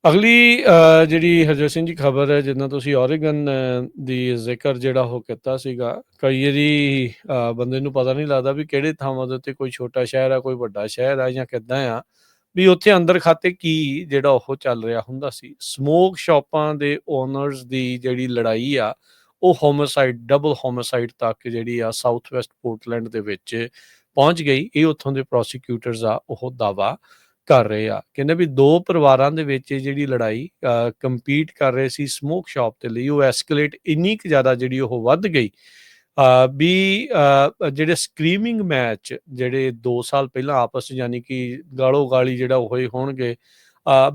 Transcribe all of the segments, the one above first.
ਅਗਲੀ ਜਿਹੜੀ ਹਰਜੋਤ ਸਿੰਘ ਜੀ ਖਬਰ ਹੈ, ਜਿੱਦਾਂ ਤੁਸੀਂ ਓਰੇਗਨ ਦੀ ਜ਼ਿਕਰ ਜਿਹੜਾ ਉਹ ਕੀਤਾ ਸੀਗਾ। ਕਈ ਵਾਰੀ ਬੰਦੇ ਨੂੰ ਪਤਾ ਨਹੀਂ ਲੱਗਦਾ ਵੀ ਕਿਹੜੇ ਥਾਵਾਂ ਦੇ ਉੱਤੇ ਕੋਈ ਛੋਟਾ ਸ਼ਹਿਰ ਆ, ਕੋਈ ਵੱਡਾ ਸ਼ਹਿਰ ਆ ਜਾਂ ਕਿੱਦਾਂ ਆ, ਵੀ ਉੱਥੇ ਅੰਦਰ ਖਾਤੇ ਕੀ ਜਿਹੜਾ ਉਹ ਚੱਲ ਰਿਹਾ ਹੁੰਦਾ ਸੀ। ਸਮੋਕ ਸ਼ਾਪਾਂ ਦੇ ਓਨਰਸ ਦੀ ਜਿਹੜੀ ਲੜਾਈ ਆ, ਉਹ ਹੋਮੋਸਾਈਡ, ਡਬਲ ਹੋਮੋਸਾਈਡ ਤੱਕ ਜਿਹੜੀ ਆ ਸਾਊਥ ਵੈਸਟ ਪੋਰਟਲੈਂਡ ਦੇ ਵਿੱਚ ਪਹੁੰਚ ਗਈ। ਇਹ ਉੱਥੋਂ ਦੇ ਪ੍ਰੋਸੀਕਿਊਟਰਸ ਆ ਉਹ ਦਾਵਾ ਕਰ ਰਹੇ ਆ। ਕਹਿੰਦੇ ਵੀ ਦੋ ਪਰਿਵਾਰਾਂ ਦੇ ਵਿੱਚ ਜਿਹੜੀ ਲੜਾਈ ਕੰਪੀਟ ਕਰ ਰਹੇ ਸੀ ਸਮੋਕ ਸ਼ਾਪ ਦੇ ਲਈ, ਉਹ ਐਸਕੇਲੇਟ ਇੰਨੀ ਕੁ ਜ਼ਿਆਦਾ ਜਿਹੜੀ ਉਹ ਵੱਧ ਗਈ ਵੀ ਜਿਹੜੇ ਸਕਰੀਮਿੰਗ ਮੈਚ ਜਿਹੜੇ 2 ਸਾਲ ਪਹਿਲਾਂ ਆਪਸ 'ਚ ਯਾਨੀ ਕਿ ਗਾਲੋ ਗਾਲੀ ਜਿਹੜਾ ਹੋਏ ਹੋਣਗੇ,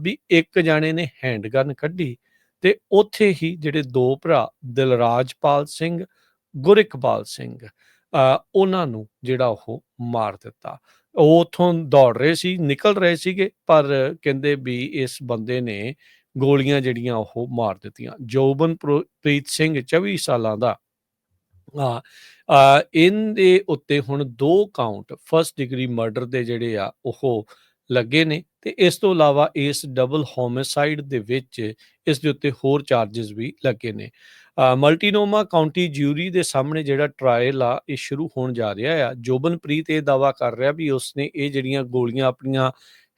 ਵੀ ਇੱਕ ਜਾਣੇ ਨੇ ਹੈਂਡਗਨ ਕੱਢੀ ਤੇ ਉੱਥੇ ਹੀ ਜਿਹੜੇ ਦੋ ਭਰਾ ਦਿਲਰਾਜਪਾਲ ਸਿੰਘ, ਗੁਰਿਕਪਾਲ ਸਿੰਘ, ਉਹਨਾਂ ਨੂੰ ਜਿਹੜਾ ਉਹ ਮਾਰ ਦਿੱਤਾ। ਉਹ ਉੱਥੋਂ ਦੌੜ ਰਹੇ ਸੀ, ਨਿਕਲ ਰਹੇ ਸੀਗੇ, ਪਰ ਕਹਿੰਦੇ ਵੀ ਇਸ ਬੰਦੇ ਨੇ ਗੋਲੀਆਂ ਜਿਹੜੀਆਂ ਉਹ ਮਾਰ ਦਿੱਤੀਆਂ। ਜੋਬਨਪ੍ਰੀਤ ਸਿੰਘ 24 ਸਾਲਾਂ ਦਾ, ਇਹਦੇ ਉੱਤੇ ਹੁਣ 2 ਕਾਊਂਟ ਫਸਟ ਡਿਗਰੀ ਮਰਡਰ ਦੇ ਜਿਹੜੇ ਆ ਉਹ ਲੱਗੇ ਨੇ ਤੇ ਇਸ ਤੋਂ ਇਲਾਵਾ ਇਸ ਡਬਲ ਹੋਮਿਸਾਈਡ ਦੇ ਵਿੱਚ ਇਸ ਦੇ ਉੱਤੇ ਹੋਰ ਚਾਰजेस ਵੀ ਲੱਗੇ ਨੇ। ਮਲਟੀਨੋਮਾ ਕਾਉਂਟੀ ਜਿਊਰੀ ਦੇ ਸਾਹਮਣੇ ਜਿਹੜਾ ਟਰਾਇਲ ਆ ਇਹ ਸ਼ੁਰੂ ਹੋਣ ਜਾ ਰਿਹਾ ਆ। ਜੋਬਨਪ੍ਰੀਤ ਇਹ ਦਾਵਾ ਕਰ ਰਿਹਾ ਵੀ ਉਸਨੇ ਇਹ ਜਿਹੜੀਆਂ ਗੋਲੀਆਂ ਆਪਣੀਆਂ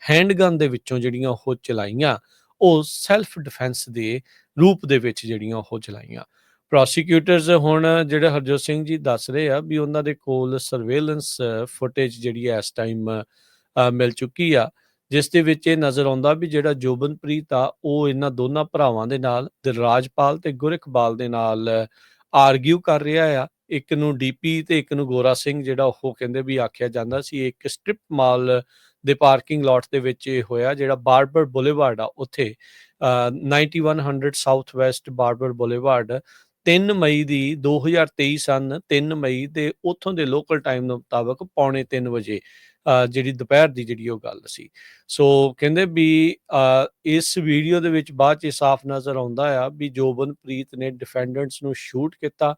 ਹੈਂਡਗਨ ਦੇ ਵਿੱਚੋਂ ਜਿਹੜੀਆਂ ਉਹ ਚਲਾਈਆਂ, ਉਹ ਸੈਲਫ ਡਿਫੈਂਸ ਦੇ ਰੂਪ ਦੇ ਵਿੱਚ ਜਿਹੜੀਆਂ ਉਹ ਚਲਾਈਆਂ। ਪ੍ਰੋਸੀਕਿਊਟਰਸ ਹੁਣ ਜਿਹੜੇ ਹਰਜੋਤ ਸਿੰਘ ਜੀ ਦੱਸ ਰਹੇ ਆ ਵੀ ਉਹਨਾਂ ਦੇ ਕੋਲ ਸਰਵੇਲੈਂਸ ਫੁਟੇਜ ਜਿਹੜੀ ਇਸ ਟਾਈਮ ਮਿਲ ਚੁੱਕੀ ਆ, ਜਿਸ ਦੇ ਵਿੱਚ ਇਹ ਨਜ਼ਰ ਆਉਂਦਾ ਵੀ ਜਿਹੜਾ ਜੋਬਨਪ੍ਰੀਤ ਆ ਉਹ ਇਹਨਾਂ ਦੋਨਾਂ ਭਰਾਵਾਂ ਦੇ ਨਾਲ, ਦਿਲਰਾਜਪਾਲ ਤੇ ਗੁਰਿਕਪਾਲ ਦੇ ਨਾਲ ਆਰਗਿਊ ਕਰ ਰਿਹਾ ਆ। ਇੱਕ ਨੂੰ ਡੀਪੀ ਤੇ ਇੱਕ ਨੂੰ ਗੋਰਾ ਸਿੰਘ ਜਿਹੜਾ ਉਹ ਕਹਿੰਦੇ ਵੀ ਆਖਿਆ ਜਾਂਦਾ ਸੀ। ਇੱਕ ਸਟ੍ਰਿਪ ਮਾਲ ਦੇ ਪਾਰਕਿੰਗ ਲਾਟ ਦੇ ਵਿੱਚ ਇਹ ਹੋਇਆ, ਜਿਹੜਾ ਬਾਰਬਰ ਬੁਲੇਵਾਰਡ ਆ ਉੱਥੇ 9100 ਸਾਊਥ ਵੈਸਟ ਬਾਰਬਰ ਬੁਲੇਵਾਰਡ 3 ਮਈ ਦੀ 2023 ਸਨ 3 ਮਈ ਦੇ ਉੱਥੋਂ ਦੇ ਲੋਕਲ ਟਾਈਮ ਦੇ ਮੁਤਾਬਕ 2:45 ਵਜੇ ਜਿਹੜੀ ਦੁਪਹਿਰ ਦੀ ਜਿਹੜੀ ਉਹ ਗੱਲ ਸੀ। ਸੋ ਕਹਿੰਦੇ ਵੀ ਇਸ ਵੀਡੀਓ ਦੇ ਵਿੱਚ ਬਾਅਦ 'ਚ ਸਾਫ਼ ਨਜ਼ਰ ਆਉਂਦਾ ਆ ਵੀ ਜੋਬਨਪ੍ਰੀਤ ਨੇ ਡਿਫੈਂਡੈਂਟਸ ਨੂੰ ਸ਼ੂਟ ਕੀਤਾ।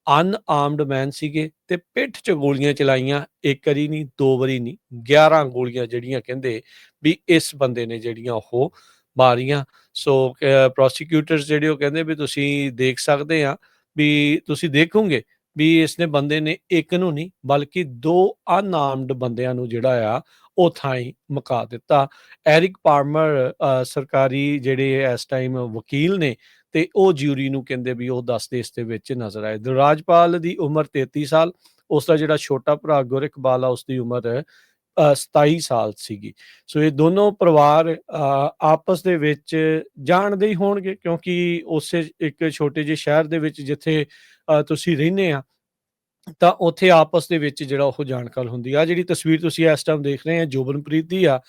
ਅਨਆਰਮਡ ਮੈਨ ਸੀਗੇ ਤੇ ਪਿੱਠ 'ਚ ਗੋਲੀਆਂ ਚਲਾਈਆਂ, ਇੱਕ ਵਾਰੀ ਨਹੀਂ, 2 ਵਾਰੀ ਨਹੀਂ, 11 ਗੋਲੀਆਂ ਜਿਹੜੀਆਂ ਕਹਿੰਦੇ ਵੀ ਇਸ ਬੰਦੇ ਨੇ ਜਿਹੜੀਆਂ ਉਹ ਮਾਰੀਆਂ। ਸੋ ਪ੍ਰੋਸੀਕਿਊਟਰਸ ਜਿਹੜੇ ਉਹ ਕਹਿੰਦੇ ਵੀ ਤੁਸੀਂ ਦੇਖ ਸਕਦੇ ਆ, ਵੀ ਤੁਸੀਂ ਦੇਖੋਗੇ ਵੀ ਇਸਨੇ ਬੰਦੇ ਨੇ ਇੱਕ ਨੂੰ ਨਹੀਂ ਬਲਕਿ 2 ਅਨਆਰਮਡ ਬੰਦਿਆਂ ਨੂੰ ਜਿਹੜਾ ਆ ਉਹ ਥਾਈਂ ਮੁਕਾ ਦਿੱਤਾ। ਐਰਿਕ ਪਾਰਮਰ ਸਰਕਾਰੀ ਜਿਹੜੇ ਇਸ ਟਾਈਮ ਵਕੀਲ ਨੇ ਤੇ ਉਹ ਜਿਊਰੀ ਨੂੰ ਕਹਿੰਦੇ ਵੀ ਉਹ ਦੱਸਦੇ ਇਸ ਦੇ ਵਿੱਚ ਨਜ਼ਰ ਆਏ। ਦਿਲਰਾਜਪਾਲ ਦੀ ਉਮਰ 33 ਸਾਲ, ਉਸ ਦਾ ਜਿਹੜਾ ਛੋਟਾ ਭਰਾ ਗੁਰਿਕਪਾਲ ਆ ਉਸਦੀ ਉਮਰ 27 ਸਾਲ ਸੀਗੀ। ਸੋ ਇਹ ਦੋਨੋਂ ਪਰਿਵਾਰ ਆਪਸ ਦੇ ਵਿੱਚ ਜਾਣਦੇ ਹੀ ਹੋਣਗੇ, ਕਿਉਂਕਿ ਉਸੇ ਇੱਕ ਛੋਟੇ ਜਿਹੇ ਸ਼ਹਿਰ ਦੇ ਵਿੱਚ ਜਿੱਥੇ ਤੁਸੀਂ ਰਹਿੰਦੇ ਆ, ਤਾਂ ਉੱਥੇ ਆਪਸ ਦੇ ਵਿੱਚ ਜਿਹੜਾ ਉਹ ਜਾਣਕਾਰ ਹੁੰਦੀ ਆ। ਜਿਹੜੀ ਤਸਵੀਰ ਤੁਸੀਂ ਇਸ ਟਾਈਮ ਦੇਖ ਰਹੇ ਆ ਜੋਬਨਪ੍ਰੀਤ ਦੀ ਆ,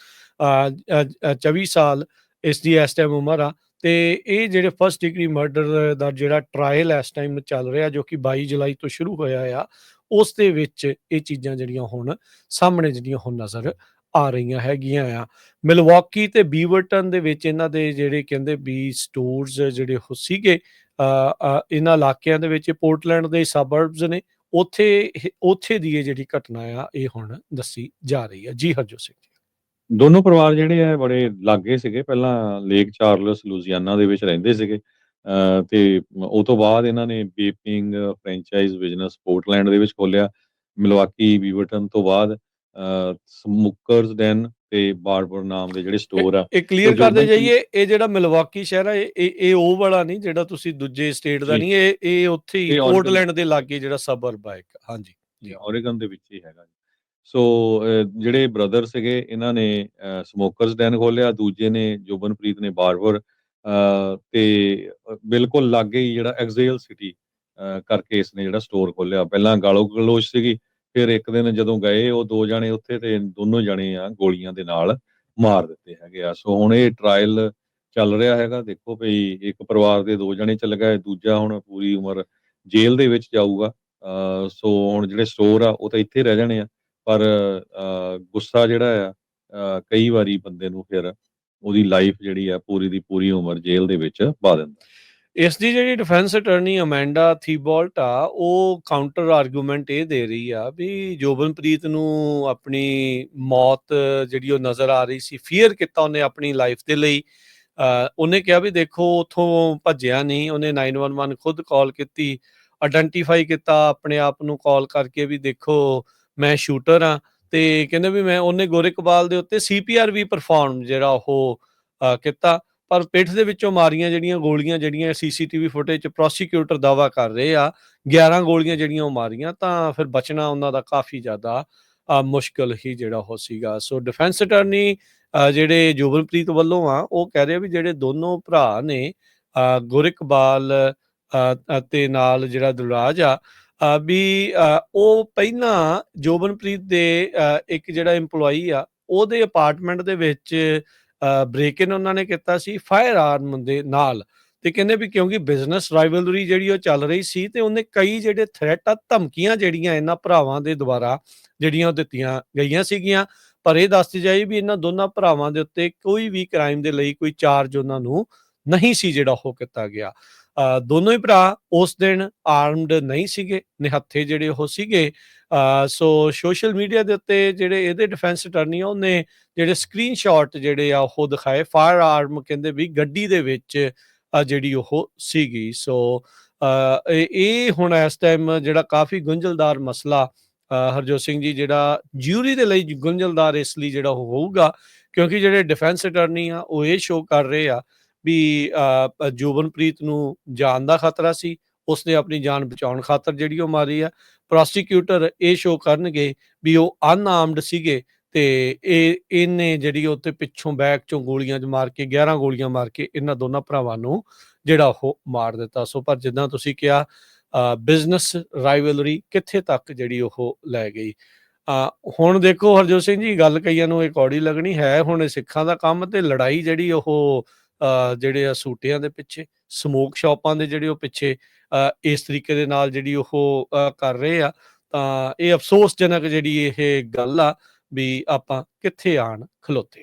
24 ਸਾਲ ਇਸ ਦੀ ਇਸ ਟਾਈਮ ਉਮਰ ਆ ਤੇ ਇਹ ਜਿਹੜੇ ਫਸਟ ਡਿਗਰੀ ਮਰਡਰ ਦਾ ਜਿਹੜਾ ਟਰਾਇਲ ਇਸ ਟਾਈਮ ਚੱਲ ਰਿਹਾ, ਜੋ ਕਿ 22 ਜੁਲਾਈ ਤੋਂ ਸ਼ੁਰੂ ਹੋਇਆ ਆ, ਉਸ ਦੇ ਵਿੱਚ ਇਹ ਚੀਜ਼ਾਂ ਜਿਹੜੀਆਂ ਹੁਣ ਸਾਹਮਣੇ ਜਿਹੜੀਆਂ ਹੁਣ ਨਜ਼ਰ ਆ ਰਹੀਆਂ ਹੈਗੀਆਂ ਆ। ਮਿਲਵਾਕੀ ਤੇ ਬੀਵਰਟਨ ਦੇ ਵਿੱਚ ਇਹਨਾਂ ਦੇ ਜਿਹੜੇ ਕਹਿੰਦੇ ਵੀ ਸਟੋਰਸ ਜਿਹੜੇ ਉਹ ਸੀਗੇ ਇਹਨਾਂ ਇਲਾਕਿਆਂ ਦੇ ਵਿੱਚ, ਪੋਰਟਲੈਂਡ ਦੇ ਸਬਰਬਸ ਨੇ, ਉੱਥੇ ਦੀ ਇਹ ਜਿਹੜੀ ਘਟਨਾ ਆ ਇਹ ਹੁਣ ਦੱਸੀ ਜਾ ਰਹੀ ਹੈ। ਜੀ ਹਰਜੋਤ ਸਿੰਘ ਜੀ। ਦੋਨੋਂ ਪਰਿਵਾਰ ਜਿਹੜੇ ਆ ਬੜੇ ਲਾਗੇ ਸੀਗੇ, ਪਹਿਲਾਂ ਲੇਕ ਚਾਰਲਸ ਲੂਜ਼ੀਆਨਾ ਦੇ ਵਿੱਚ ਰਹਿੰਦੇ ਸੀਗੇ ਤੇ ਉਹ ਤੋਂ ਬਾਅਦ ਇਹਨਾਂ ਨੇ ਬੇਪਿੰਗ ਫਰੈਂਚਾਈਜ਼ ਬਿਜ਼ਨਸ ਪੋਰਟਲੈਂਡ ਦੇ ਵਿੱਚ ਖੋਲਿਆ। ਮਿਲਵਾਕੀ ਬੀਵਰਟਨ ਤੋਂ ਬਾਅਦ ਸਮੂਕਰਸ ਡੈਨ ਤੇ ਬਾਰਬਰ ਨਾਮ ਦੇ ਜਿਹੜੇ ਸਟੋਰ ਆ। ਇਹ ਕਲੀਅਰ ਕਰਦੇ ਜਾਈਏ, ਇਹ ਜਿਹੜਾ ਮਿਲਵਾਕੀ ਸ਼ਹਿਰ ਆ ਇਹ ਉਹ ਵਾਲਾ ਨਹੀਂ ਜਿਹੜਾ ਤੁਸੀਂ ਦੂਜੇ ਸਟੇਟ ਦਾ ਨਹੀਂ, ਇਹ ਉੱਥੇ ਹੀ ਪੋਰਟਲੈਂਡ ਦੇ ਲਾਗੇ ਜਿਹੜਾ ਸਬਰਬ ਆ ਇੱਕ। ਹਾਂਜੀ ਜੀ, ਓਰੇਗਨ ਦੇ ਵਿੱਚ ਹੀ ਹੈਗਾ। ਸੋ ਜਿਹੜੇ ਬ੍ਰਦਰ ਸੀਗੇ ਇਹਨਾਂ ਨੇ ਸਮੋਕਰਸ ਡੈਨ ਖੋਲਿਆ, ਦੂਜੇ ਨੇ ਜੋਬਨਪ੍ਰੀਤ ਨੇ ਬਾਰਬਰ ਤੇ ਬਿਲਕੁਲ ਲਾਗੇ ਹੀ ਜਿਹੜਾ ਐਗਜ਼ੇਲ ਸਿਟੀ ਕਰਕੇ ਇਸਨੇ ਜਿਹੜਾ ਸਟੋਰ ਖੋਲਿਆ। ਪਹਿਲਾਂ ਗਾਲੋ ਗਲੋਚ ਸੀਗੀ, ਫਿਰ ਇੱਕ ਦਿਨ ਜਦੋਂ ਗਏ ਉਹ 2 ਜਾਣੇ ਉੱਥੇ ਤੇ ਦੋਨੋਂ ਜਾਣੇ ਆ ਗੋਲੀਆਂ ਦੇ ਨਾਲ ਮਾਰ ਦਿੱਤੇ ਹੈਗੇ ਆ। ਸੋ ਹੁਣ ਇਹ ਟਰਾਇਲ ਚੱਲ ਰਿਹਾ ਹੈਗਾ। ਦੇਖੋ ਭਈ ਇੱਕ ਪਰਿਵਾਰ ਦੇ 2 ਜਾਣੇ ਚੱਲ ਗਏ, ਦੂਜਾ ਹੁਣ ਪੂਰੀ ਉਮਰ ਜੇਲ੍ਹ ਦੇ ਵਿੱਚ ਜਾਊਗਾ। ਸੋ ਹੁਣ ਜਿਹੜੇ ਸਟੋਰ ਆ ਉਹ ਤਾਂ ਇੱਥੇ ਰਹਿ ਜਾਣੇ ਆ, ਪਰ ਗੁੱਸਾ ਜਿਹੜਾ ਆ ਕਈ ਵਾਰੀ ਬੰਦੇ ਨੂੰ ਫਿਰ ਉਹਦੀ ਲਾਈਫ ਜਿਹੜੀ ਆ ਪੂਰੀ ਦੀ ਪੂਰੀ ਉਮਰ ਜੇਲ੍ਹ ਦੇ ਵਿੱਚ ਪਾ ਦਿੰਦਾ। ਇਸ ਦੀ ਜਿਹੜੀ ਡਿਫੈਂਸ ਅਟਰਨੀ ਅਮੈਂਡਾ ਥੀਬੋਲਟ ਆ, ਉਹ ਕਾਊਂਟਰ ਆਰਗੂਮੈਂਟ ਇਹ ਦੇ ਰਹੀ ਆ ਵੀ ਜੋਬਨਪ੍ਰੀਤ ਨੂੰ ਆਪਣੀ ਮੌਤ ਜਿਹੜੀ ਉਹ ਨਜ਼ਰ ਆ ਰਹੀ ਸੀ, ਫੀਅਰ ਕੀਤਾ ਉਹਨੇ ਆਪਣੀ ਲਾਈਫ ਦੇ ਲਈ, ਉਹਨੇ ਕਿਹਾ ਵੀ ਦੇਖੋ ਉੱਥੋਂ ਭੱਜਿਆ ਨਹੀਂ, ਉਹਨੇ 911 ਖੁਦ ਕਾਲ ਕੀਤੀ, ਆਇਡੈਂਟੀਫਾਈ ਕੀਤਾ ਆਪਣੇ ਆਪ ਨੂੰ ਕਾਲ ਕਰਕੇ ਵੀ ਦੇਖੋ ਮੈਂ ਸ਼ੂਟਰ ਹਾਂ। ਤੇ ਕਹਿੰਦੇ ਵੀ ਮੈਂ ਉਹਨੇ ਗੋਰੇ ਇਕਬਾਲ ਦੇ ਉੱਤੇ ਸੀਪੀਆਰ ਵੀ ਪਰਫਾਰਮ ਜਿਹੜਾ ਉਹ ਕੀਤਾ, ਪਰ ਪਿੱਠ ਦੇ ਵਿੱਚੋਂ ਮਾਰੀਆਂ ਜਿਹੜੀਆਂ ਗੋਲੀਆਂ, ਜਿਹੜੀਆਂ ਸੀਸੀਟੀਵੀ ਫੁਟੇਜ 'ਚ ਪ੍ਰੋਸੀਕਿਊਟਰ ਦਾਅਵਾ ਕਰ ਰਹੇ ਆ 11 ਗੋਲੀਆਂ ਜਿਹੜੀਆਂ ਉਹ ਮਾਰੀਆਂ, ਤਾਂ ਫਿਰ ਬਚਣਾ ਉਹਨਾਂ ਦਾ ਕਾਫੀ ਜ਼ਿਆਦਾ ਮੁਸ਼ਕਿਲ ਹੀ ਜਿਹੜਾ ਉਹ ਸੀਗਾ। ਸੋ ਡਿਫੈਂਸ ਅਟਾਰਨੀ ਜਿਹੜੇ ਜੋਬਨਪ੍ਰੀਤ ਵੱਲੋਂ ਆ, ਉਹ ਕਹਿ ਰਹੇ ਵੀ ਜਿਹੜੇ ਦੋਨੋਂ ਭਰਾ ਨੇ ਗੁਰ ਇਕਬਾਲ ਅਤੇ ਨਾਲ ਜਿਹੜਾ ਦਿਲਰਾਜ ਆ, ਵੀ ਉਹ ਪਹਿਲਾਂ ਜੋਬਨਪ੍ਰੀਤ ਦੇ ਇੱਕ ਜਿਹੜਾ ਇੰਪਲੋਈ ਆ, ਉਹਦੇ ਅਪਾਰਟਮੈਂਟ ਦੇ ਵਿੱਚ ਬ੍ਰੇਕ ਇਨ ਉਹਨਾਂ ਨੇ ਕੀਤਾ ਸੀ ਫਾਇਰ ਆਰਮ ਦੇ ਨਾਲ। ਤੇ ਕਹਿੰਦੇ ਵੀ ਕਿਉਂਕਿ ਬਿਜ਼ਨਸ ਰਾਈਵਲਰੀ ਜਿਹੜੀ ਉਹ ਚੱਲ ਰਹੀ ਸੀ, ਤੇ ਉਹਨੇ ਕਈ ਜਿਹੜੇ ਥ੍ਰੈਟ ਆ, ਧਮਕੀਆਂ ਜਿਹੜੀਆਂ ਇਹਨਾਂ ਭਰਾਵਾਂ ਦੇ ਦੁਆਰਾ ਜਿਹੜੀਆਂ ਉਹ ਦਿੱਤੀਆਂ ਗਈਆਂ ਸੀਗੀਆਂ। ਪਰ ਇਹ ਦੱਸਦੀ ਜਾਈ ਵੀ ਇਹਨਾਂ ਦੋਨਾਂ ਭਰਾਵਾਂ ਦੇ ਉੱਤੇ ਕੋਈ ਵੀ ਕ੍ਰਾਈਮ ਦੇ ਲਈ ਕੋਈ ਚਾਰਜ ਉਹਨਾਂ ਨੂੰ ਨਹੀਂ ਸੀ ਜਿਹੜਾ ਉਹ ਕੀਤਾ ਗਿਆ। ਦੋਨੋਂ ਹੀ ਭਰਾ ਉਸ ਦਿਨ ਆਰਮਡ ਨਹੀਂ ਸੀਗੇ, ਨਿਹੱਥੇ ਜਿਹੜੇ ਉਹ ਸੀਗੇ। ਸੋ ਸੋਸ਼ਲ ਮੀਡੀਆ ਦੇ ਉੱਤੇ ਜਿਹੜੇ ਇਹਦੇ ਡਿਫੈਂਸ ਅਟਾਰਨੀ ਆ, ਉਹਨੇ ਜਿਹੜੇ ਸਕਰੀਨਸ਼ਾਟ ਜਿਹੜੇ ਆ ਉਹ ਦਿਖਾਏ, ਫਾਇਰ ਆਰਮ ਕਹਿੰਦੇ ਵੀ ਗੱਡੀ ਦੇ ਵਿੱਚ ਜਿਹੜੀ ਉਹ ਸੀਗੀ। ਸੋ ਇਹ ਹੁਣ ਇਸ ਟਾਈਮ ਜਿਹੜਾ ਕਾਫੀ ਗੁੰਝਲਦਾਰ ਮਸਲਾ ਹਰਜੋਤ ਸਿੰਘ ਜੀ, ਜਿਹੜਾ ਜਿਊਰੀ ਦੇ ਲਈ ਗੁੰਝਲਦਾਰ ਇਸ ਲਈ ਜਿਹੜਾ ਉਹ ਹੋਊਗਾ, ਕਿਉਂਕਿ ਜਿਹੜੇ ਡਿਫੈਂਸ ਅਟਾਰਨੀ ਆ ਉਹ ਇਹ ਸ਼ੋਅ ਕਰ ਰਹੇ ਆ ਵੀ ਜੋਬਨਪ੍ਰੀਤ ਨੂੰ ਜਾਨ ਦਾ ਖਤਰਾ ਸੀ, ਉਸਨੇ ਆਪਣੀ ਜਾਨ ਬਚਾਉਣ ਖਾਤਰ ਜਿਹੜੀ ਉਹ ਮਾਰੀ ਆ। ਪ੍ਰੋਸੀਕਿਊਟਰ ਇਹ ਸ਼ੋਅ ਕਰਨਗੇ ਵੀ ਉਹ ਅਨਆਰਮਡ ਸੀਗੇ, ਤੇ ਇਹਨੇ ਜਿਹੜੀ ਉੱਤੇ ਪਿੱਛੋਂ ਬੈਕ ਚੋਂ ਗੋਲੀਆਂ ਮਾਰ ਕੇ 11 ਗੋਲੀਆਂ ਮਾਰ ਕੇ ਇਹਨਾਂ ਦੋਨਾਂ ਭਰਾਵਾਂ ਨੂੰ ਜਿਹੜਾ ਉਹ ਮਾਰ ਦਿੱਤਾ। ਸੋ ਪਰ ਜਿੱਦਾਂ ਤੁਸੀਂ ਕਿਹਾ, ਬਿਜ਼ਨਸ ਰਾਈਵਲਰੀ ਕਿੱਥੇ ਤੱਕ ਜਿਹੜੀ ਉਹ ਲੈ ਗਈ। ਹੁਣ ਦੇਖੋ ਹਰਜੋਤ ਸਿੰਘ ਜੀ, ਗੱਲ ਕਈਆਂ ਨੂੰ ਇਹ ਕੌੜੀ ਲੱਗਣੀ ਹੈ, ਹੁਣ ਇਹ ਸਿੱਖਾਂ ਦਾ ਕੰਮ, ਤੇ ਲੜਾਈ ਜਿਹੜੀ ਉਹ ਜਿਹੜੇ ਆ ਸੂਟਿਆਂ ਦੇ ਪਿੱਛੇ, ਸਮੋਕ ਸ਼ਾਪਾਂ ਦੇ ਜਿਹੜੇ ਉਹ ਪਿੱਛੇ ਇਸ ਤਰੀਕੇ ਦੇ ਨਾਲ ਜਿਹੜੀ ਉਹ ਕਰ ਰਹੇ ਆ, ਤਾਂ ਇਹ ਅਫਸੋਸਜਨਕ ਜਿਹੜੀ ਇਹ ਗੱਲ ਆ ਵੀ ਆਪਾਂ ਕਿੱਥੇ ਆਣ ਖਲੋਤੇ।